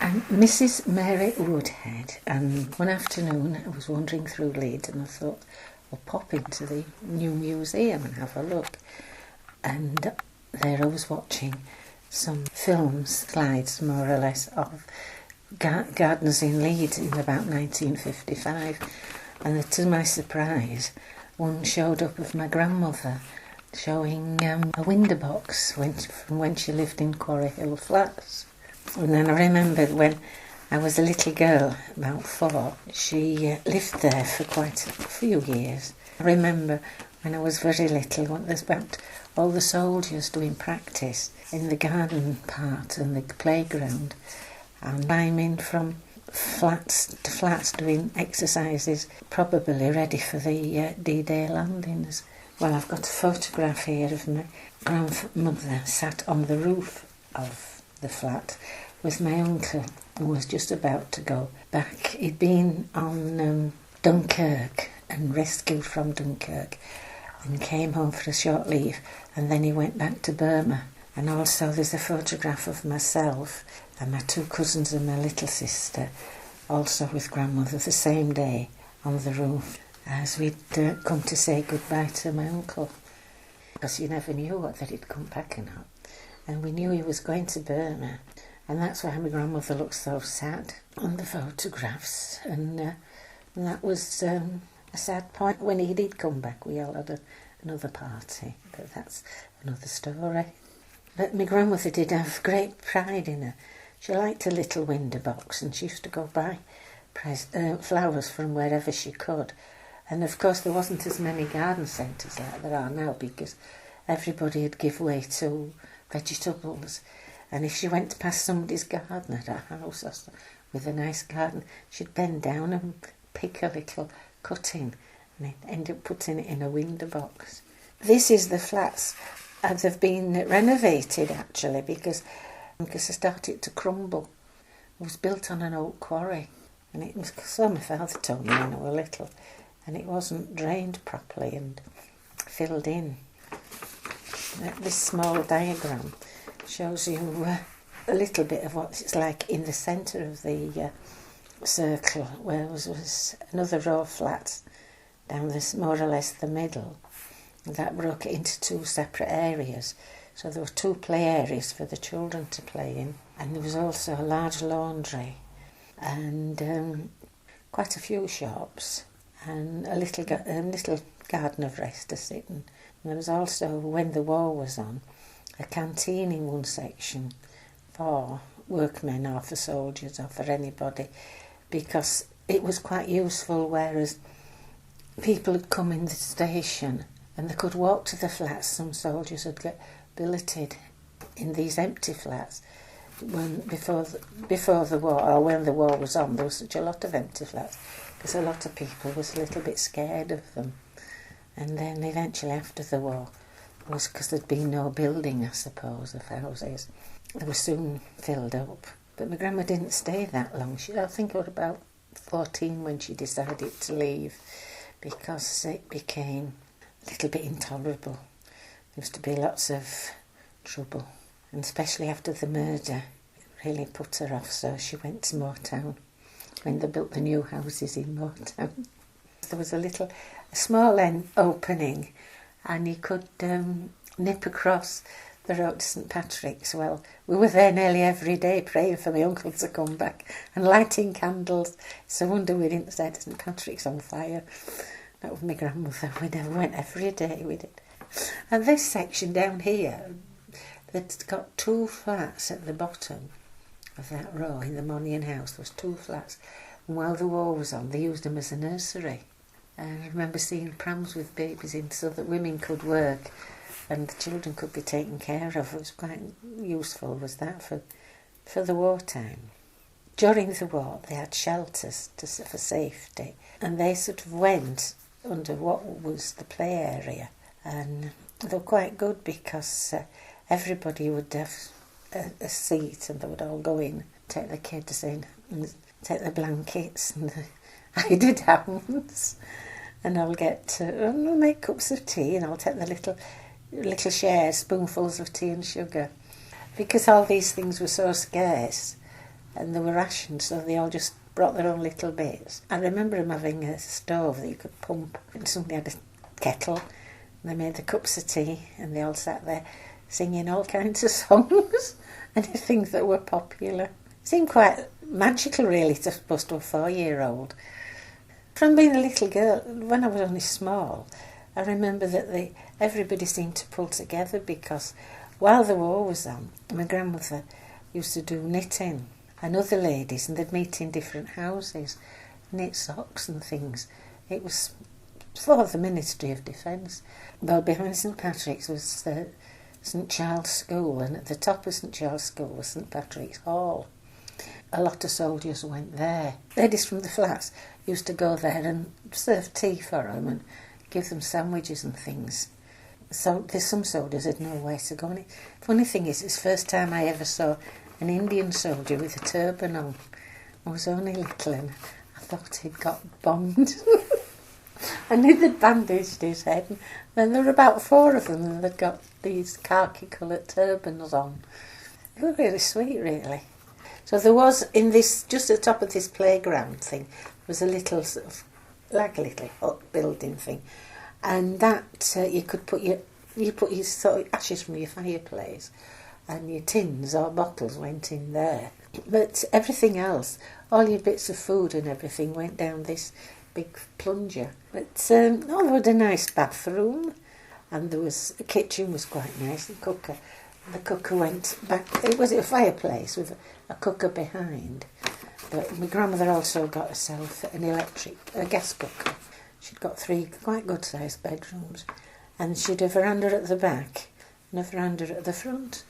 I'm Mrs. Marek Woodhead, and one afternoon I was wandering through Leeds and I thought I'll pop into the new museum and have a look. And there I was watching some film slides, more or less, of gardeners in Leeds in about 1955. And to my surprise, one showed up of my grandmother showing a window box from when she lived in Quarry Hill Flats. And then I remembered when I was a little girl, about 4, she lived there for quite a few years. I remember when I was very little, there's about all the soldiers doing practice in the garden part and the playground, and I'm in from flats to flats doing exercises, probably ready for the D-Day landings. Well, I've got a photograph here of my grandmother sat on the roof of the flat with my uncle, who was just about to go back. He'd been on Dunkirk and rescued from Dunkirk and came home for a short leave, and then he went back to Burma. And also there's a photograph of myself and my 2 cousins and my little sister, also with grandmother, the same day on the roof as we'd come to say goodbye to my uncle, because you never knew whether he'd come back or not. And we knew he was going to Burma, and that's why my grandmother looked so sad on the photographs. And that was a sad point. When he did come back, we all had another party, but that's another story. But my grandmother did have great pride in her. She liked a little window box, and she used to go buy flowers from wherever she could. And of course there wasn't as many garden centres like there are now, because everybody would give way to vegetables. And if she went past somebody's garden at her house with a nice garden, she'd bend down and pick a little cutting and end up putting it in a window box. This is the flats. They've been renovated actually because they started to crumble. It was built on an old quarry, and it was, so my father told me when I was little, and it wasn't drained properly and filled in. This small diagram shows you a little bit of what it's like in the centre of the circle, where was another row of flats down this, more or less the middle. That broke it into 2 separate areas. So there were 2 play areas for the children to play in, and there was also a large laundry and quite a few shops and a little garden of rest to sit in. And there was also, when the war was on, a canteen in one section for workmen or for soldiers or for anybody, because it was quite useful, whereas people had come in the station and they could walk to the flats. Some soldiers would get billeted in these empty flats before the war, or when the war was on. There was such a lot of empty flats because a lot of people was a little bit scared of them. And then eventually after the war, was because there'd been no building, I suppose, of houses, they were soon filled up. But my grandma didn't stay that long. I think it was about 14 when she decided to leave, because it became a little bit intolerable. There used to be lots of trouble, and especially after the murder, it really put her off, so she went to Moortown when they built the new houses in Moortown. There was a small opening, and you could nip across the road to St Patrick's. Well, we were there nearly every day praying for my uncle to come back and lighting candles. It's a wonder we didn't set St Patrick's on fire. Not with my grandmother. We never went every day, we did. And this section down here, that's got 2 flats at the bottom of that row. In the Marek house, there was 2 flats. And while the war was on, they used them as a nursery. And I remember seeing prams with babies in so that women could work and the children could be taken care of. It was quite useful, was that, for the wartime. During the war, they had shelters for safety, and they sort of went under what was the play area. And they were quite good because everybody would have a seat, and they would all go in, take the kids in, and take the blankets and the eider-downs, and I'll make cups of tea, and I'll take the little shares, spoonfuls of tea and sugar, because all these things were so scarce. and they were rationed, so they all just brought their own little bits. I remember them having a stove that you could pump, and somebody had a kettle, and they made the cups of tea, and they all sat there singing all kinds of songs and things that were popular. It seemed quite magical, really, to supposed to a 4-year-old. From being a little girl, when I was only small, I remember that everybody seemed to pull together, because while the war was on, my grandmother used to do knitting, and other ladies, and they'd meet in different houses, knit socks and things. It was for the Ministry of Defence. Well, behind St Patrick's was the St Charles School, and at the top of St Charles School was St Patrick's Hall. A lot of soldiers went there. Ladies from the flats used to go there and serve tea for them and give them sandwiches and things. So there's some soldiers had nowhere to go. And the funny thing is, it's the first time I ever saw an Indian soldier with a turban on. I was only little and I thought he'd got bombed. I knew they'd bandaged his head, and then there were about 4 of them, and they'd got these khaki-coloured turbans on. They were really sweet, really. So there was, in this, just at the top of this playground thing, was a little sort of, like a little hut building thing, and that you could put your sort of ashes from your fireplace, and your tins or bottles went in there. But everything else, all your bits of food and everything, went down this big plunger. But there was a nice bathroom, and the kitchen was quite nice, the cooker. The cooker went back, it was a fireplace with a cooker behind. But my grandmother also got herself a gas cooker. She'd got 3 quite good sized bedrooms, and she'd a veranda at the back and a veranda at the front.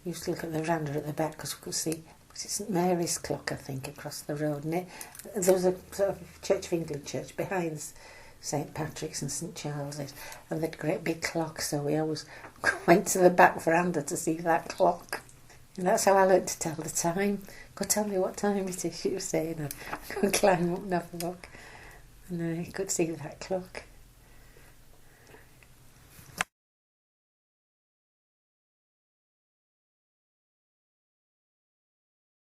We used to look at the veranda at the back because we could see St Mary's clock, I think, across the road. And there was a sort of Church of England church behind St Patrick's and St Charles's, and they'd a great big clock, so we always went to the back veranda to see that clock. And that's how I learned to tell the time. Go tell me what time it is, she was saying. I could climb up and have a look, and I could see that clock.